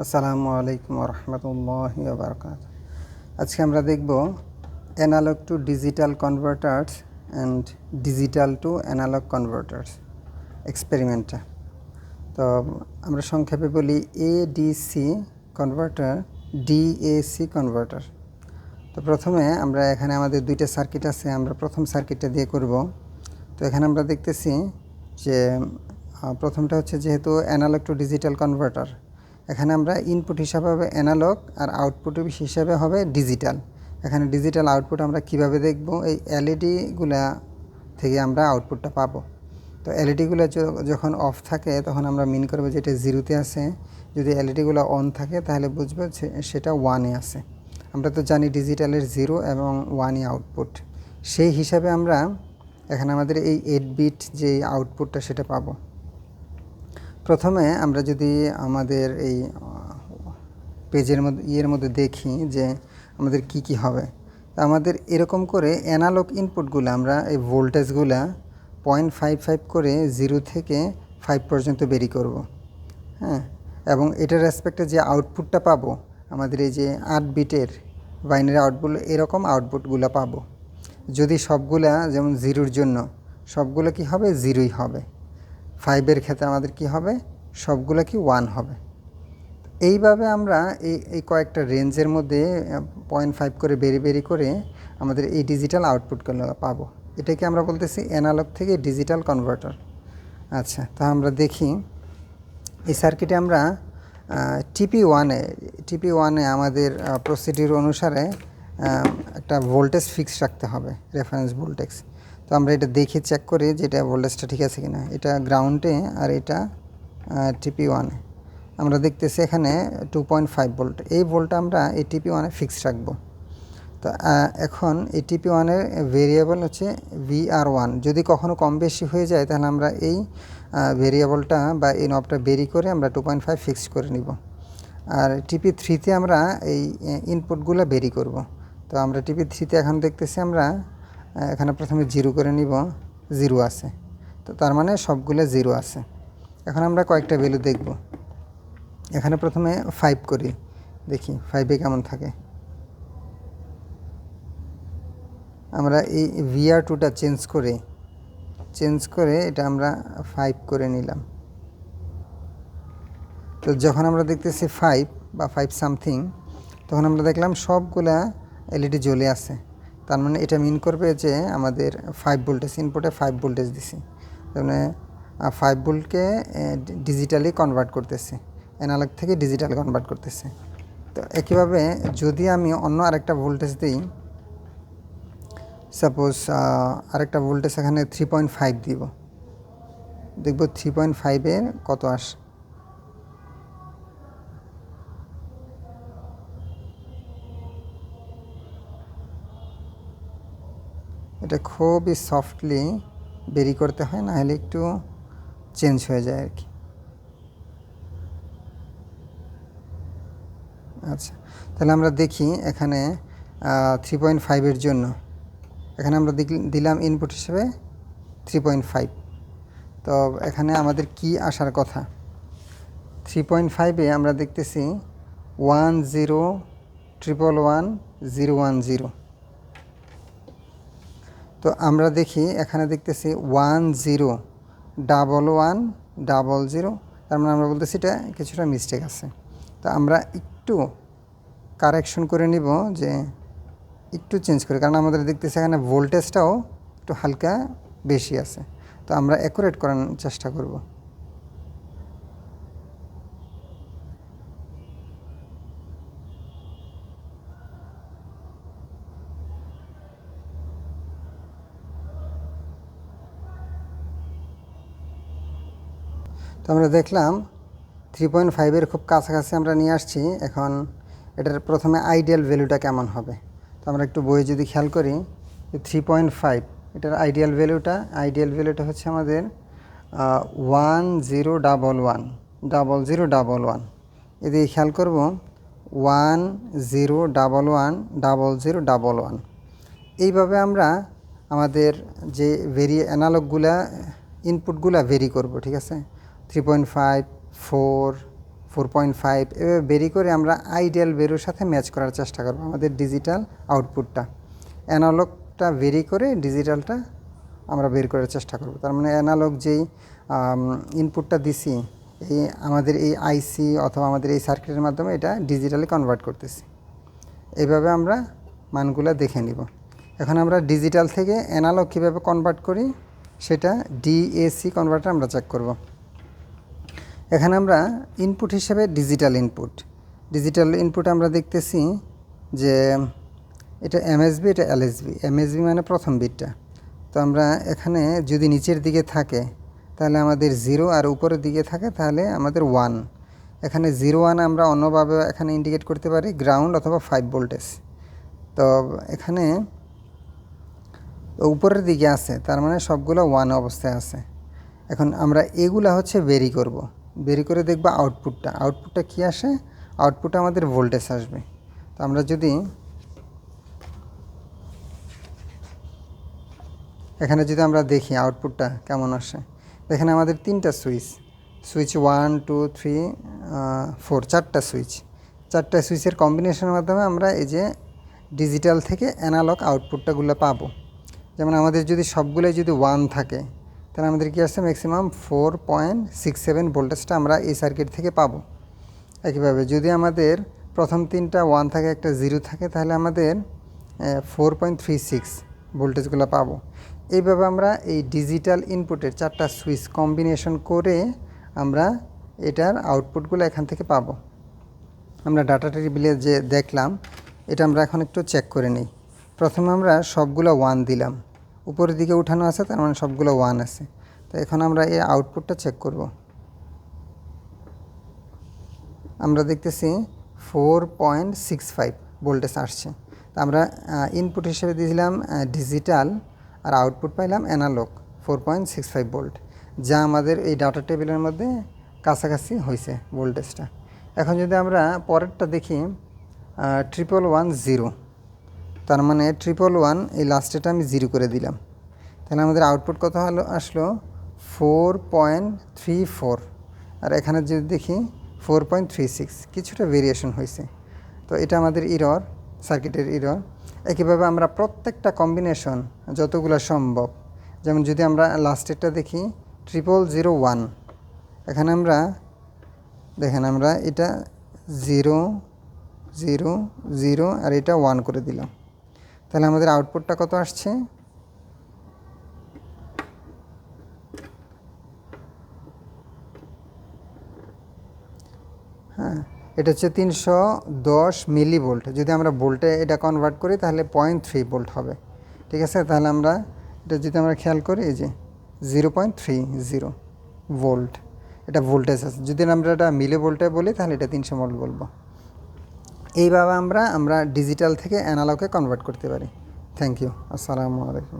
আসসালামু আলাইকুম রহমতুল্লাহি ওয়া বারাকাতুহু। আজকে আমরা দেখব analog to digital converters and digital to analog converters এক্সপেরিমেন্টটা। তো আমরা সংক্ষেপে বলি এডিসি কনভার্টার, ডিএসি কনভার্টার। তো প্রথমে আমরা এখানে আমাদের দুইটা সার্কিট আছে, আমরা প্রথম সার্কিটটা দিয়ে করব। তো এখানে আমরা দেখতেছি যে প্রথমটা হচ্ছে যেহেতু অ্যানালগ টু ডিজিটাল কনভার্টার, এখানে আমরা ইনপুট হিসাবে হবে অ্যানালগ আর আউটপুট হিসাবে হবে ডিজিটাল। এখানে ডিজিটাল আউটপুট আমরা কিভাবে দেখব, এই এলইডিগুলা থেকে আমরা আউটপুটটা পাবো। তো এলইডিগুলো যখন অফ থাকে তখন আমরা মিন করবো যে এটা জিরোতে আছে, যদি এলইডিগুলো অন থাকে তাহলে বুঝবো সেটা ওয়ানে আছে। আমরা তো জানি ডিজিটালের 0 এবং 1ই আউটপুট, সেই হিসাবে আমরা এখানে আমাদের এই 8 বিট যে আউটপুটটা সেটা পাবো। প্রথমে আমরা যদি আমাদের এই পেজের মধ্যে দেখি যে আমাদের কি হবে, আমাদের এরকম করে অ্যানালগ ইনপুটগুলো আমরা এই ভোল্টেজগুলা 0.55 করে 0 থেকে 5 পর্যন্ত বেরি করব। হ্যাঁ, এবং এটার রেসপেক্টে যে আউটপুটটা পাবো, আমাদের এই যে 8 বিটের বাইনারি আউটপুট, এরকম আউটপুটগুলো পাবো। যদি সবগুলা যেমন 0-র জন্য সবগুলো কি হবে, 0ই হবে। 5-এর ক্ষেত্রে আমাদের কি হবে, সবগুলো কি 1 হবে। এইভাবে আমরা এই কয়েকটা রেঞ্জের মধ্যে 0.5 করে বেরি করে আমাদের এই ডিজিটাল আউটপুটগুলো পাবো। এটাকে আমরা বলতেছি অ্যানালগ থেকে ডিজিটাল কনভার্টার। আচ্ছা, তা আমরা দেখি এই সার্কিটে আমরা টিপি ওয়ানে আমাদের প্রসিডিউর অনুসারে একটা ভোল্টেজ ফিক্স রাখতে হবে, রেফারেন্স ভোল্টেজ। তো আমরা এটা দেখে চেক করি যে এটা ভোল্টেজটা ঠিক আছে কিনা। এটা গ্রাউন্ডে আর এটা টিপি ওয়ানে। আমরা দেখতেছি এখানে 2.5 ভোল্ট, এই ভোল্টটা আমরা এই টিপি ওয়ানে ফিক্স রাখবো। তো এখন এই টিপি ওয়ানের ভেরিয়েবল হচ্ছে VR1। যদি কখনো কম বেশি হয়ে যায় তাহলে আমরা এই ভেরিয়েবলটা বা এই নবটা বেরি করে আমরা 2.5 ফিক্স করে নিব। আর টিপি 3তে আমরা এই ইনপুটগুলো বেরি করব। তো আমরা টিপি 3তে এখন দেখতেছি আমরা এখানে প্রথমে 0 করে নিব, 0 আছে। তো তার মানে সবগুলো 0 আছে। এখন আমরা কয়েকটা ভ্যালু দেখব। এখানে প্রথমে 5 করি, দেখি 5-এ কেমন থাকে। আমরা এই VR2টা চেঞ্জ করে এটা আমরা 5 করে নিলাম। তো যখন আমরা দেখতেছি 5 বা 5 সামথিং, তখন আমরা দেখলাম সবগুলা এলইডি জ্বলে আছে। তার মানে এটা মিন করবে যে আমাদের 5 ভোল্টেজ, ইনপুটে 5 ভোল্টেজ দিছি, তার মানে 5 ভোল্টকে ডিজিটালি কনভার্ট করতেছে, অ্যানালগ থেকে ডিজিটাল কনভার্ট করতেছে। তো একইভাবে যদি আমি অন্য আরেকটা ভোল্টেজ দিই, সাপোজ আরেকটা ভোল্টেজ এখানে 3.5 দিব, দেখব 3.5-এর কত আসে। এটা খুবই সফটলি বেরি করতে হয়, না হলে একটু চেঞ্জ হয়ে যায় আর কি। আচ্ছা, তাহলে আমরা দেখি এখানে 3.5-এর জন্য এখানে আমরা দিলাম ইনপুট হিসেবে 3.5। তো এখানে আমাদের কি আসার কথা, 3.5-এ আমরা দেখতেছি 10111010। তো আমরা দেখি এখানে দেখতেছি 101100, তার মানে আমরা বলতেছি এটা কিছুটা মিস্টেক আছে। তো আমরা একটু কারেকশন করে নিব, যে একটু চেঞ্জ করে, কারণ আমাদের দেখতেছি এখানে ভোল্টেজটাও একটু হালকা বেশি আছে। তো আমরা অ্যাকুরেট করার চেষ্টা করব। তো আমরা দেখলাম 3.5-এর খুব কাছাকাছি আমরা নিয়ে আসছি। এখন এটার প্রথমে আইডিয়াল ভ্যালুটা কেমন হবে, তো আমরা একটু বইয়ে যদি খেয়াল করি, 3.5 এটার আইডিয়াল ভ্যালুটা হচ্ছে আমাদের 10110011। এদিকে খেয়াল করব 10110011। এইভাবে আমরা আমাদের যে অ্যানালগুলা ইনপুটগুলা ভেরি করব, ঠিক আছে। 3.5, 4, 4.5 এভাবে বেরি করে আমরা আইডিয়াল ভ্যালুর সাথে ম্যাচ করার চেষ্টা করব আমাদের ডিজিটাল আউটপুটটা। অ্যানালগটা ভেরি করে ডিজিটালটা আমরা বের করার চেষ্টা করব। তার মানে অ্যানালগ যেই ইনপুটটা দিছি এই আমাদের এই আইসি অথবা আমাদের এই সার্কিটের মাধ্যমে এটা ডিজিটালি কনভার্ট করতেছি। এইভাবে আমরা মানগুলো দেখে নিব। এখন আমরা ডিজিটাল থেকে অ্যানালগ কীভাবে কনভার্ট করি সেটা ডিএসি কনভার্টার আমরা চেক করব। এখানে আমরা ইনপুট হিসেবে ডিজিটাল ইনপুট আমরা দেখতেছি যে এটা এমএসবি, এটা এলএসবি। এমএসবি মানে প্রথম বিটটা। তো আমরা এখানে যদি নিচের দিকে থাকে তাহলে আমাদের 0 আর উপরের দিকে থাকে তাহলে আমাদের 1। এখানে 0 1 আমরা অন্যভাবে এখানে ইন্ডিকেট করতে পারি গ্রাউন্ড অথবা 5 ভোল্টেজ। তো এখানে উপরের দিকে আছে তার মানে সবগুলো 1 অবস্থায় আছে। এখন আমরা এগুলা হচ্ছে বেরি করব। বেরি করে দেখব আউটপুটটা কি আসে। আউটপুটে আমাদের ভোল্টেজ আসবে। তো আমরা যদি এখানে আমরা দেখি আউটপুটটা কেমন আসে। এখানে আমাদের 3টা সুইচ 1 2 3 4 4টা সুইচের কম্বিনেশনের মাধ্যমে আমরা এই যে ডিজিটাল থেকে অ্যানালগ আউটপুটটাগুলো পাবো। যেমন আমাদের যদি সবগুলোই যদি 1 থাকে তাহলে আমাদের কি আসছে ম্যাক্সিমাম 4.67 ভোল্টেজটা আমরা এই সার্কিট থেকে পাবো। একইভাবে যদি আমাদের প্রথম 3টা 1 থাকে একটা 0 থাকে তাহলে আমাদের 4.36 ভোল্টেজগুলো পাবো। এইভাবে আমরা এই ডিজিটাল ইনপুটের 4টা সুইচ কম্বিনেশন করে আমরা এটার আউটপুটগুলো এখান থেকে পাবো। আমরা ডাটা টেবিলে যে দেখলাম এটা আমরা এখন একটু চেক করে নিই। প্রথমে আমরা সবগুলো 1 দিলাম, উপরের দিকে উঠানো আছে তার মানে সবগুলো 1 আছে। তো এখন আমরা এই আউটপুটটা চেক করব। আমরা দেখতেছি 4.65 ভোল্টেজ আসছে। তো আমরা ইনপুট হিসেবে দিয়েছিলাম ডিজিটাল আর আউটপুট পাইলাম অ্যানালগ 4.65 ভোল্ট, যা আমাদের এই ডাটা টেবিলের মধ্যে কাছাকাছি হয়েছে ভোল্টেজটা। এখন যদি আমরা পরেরটা দেখি 1110, তার মানে 1111 এই লাস্টেটা আমি 0 করে দিলাম। তাহলে আমাদের আউটপুট কত হলো আসলো 4.34। আর এখানে যদি দেখি 4.36, কিছুটা ভেরিয়েশন হয়েছে। তো এটা আমাদের ইরর, সার্কিটের ইরর। একইভাবে আমরা প্রত্যেকটা কম্বিনেশন যতগুলো সম্ভব, যেমন যদি আমরা লাস্টেরটা দেখি 0001, এখানে আমরা দেখেন আমরা এটা 0 0 0 আর এটা 1 করে দিলাম। তাহলে আমাদের আউটপুটটা কত আসছে হ্যাঁ, এটা হচ্ছে 310 মিলিভোল্ট। যদি আমরা ভোল্টে এটা কনভার্ট করি তাহলে 0.3 ভোল্ট হবে। ঠিক আছে, তাহলে আমরা এটা যদি আমরা খেয়াল করি এই যে 0.30 ভোল্ট এটা ভোল্টেজ আছে। যদি আমরা এটা মিলি ভোল্টে বলি তাহলে এটা 300 ভোল্ট বলবো। এইভাবে আমরা ডিজিটাল থেকে অ্যানালগে কনভার্ট করতে পারি। Thank you. আসসালামু আলাইকুম।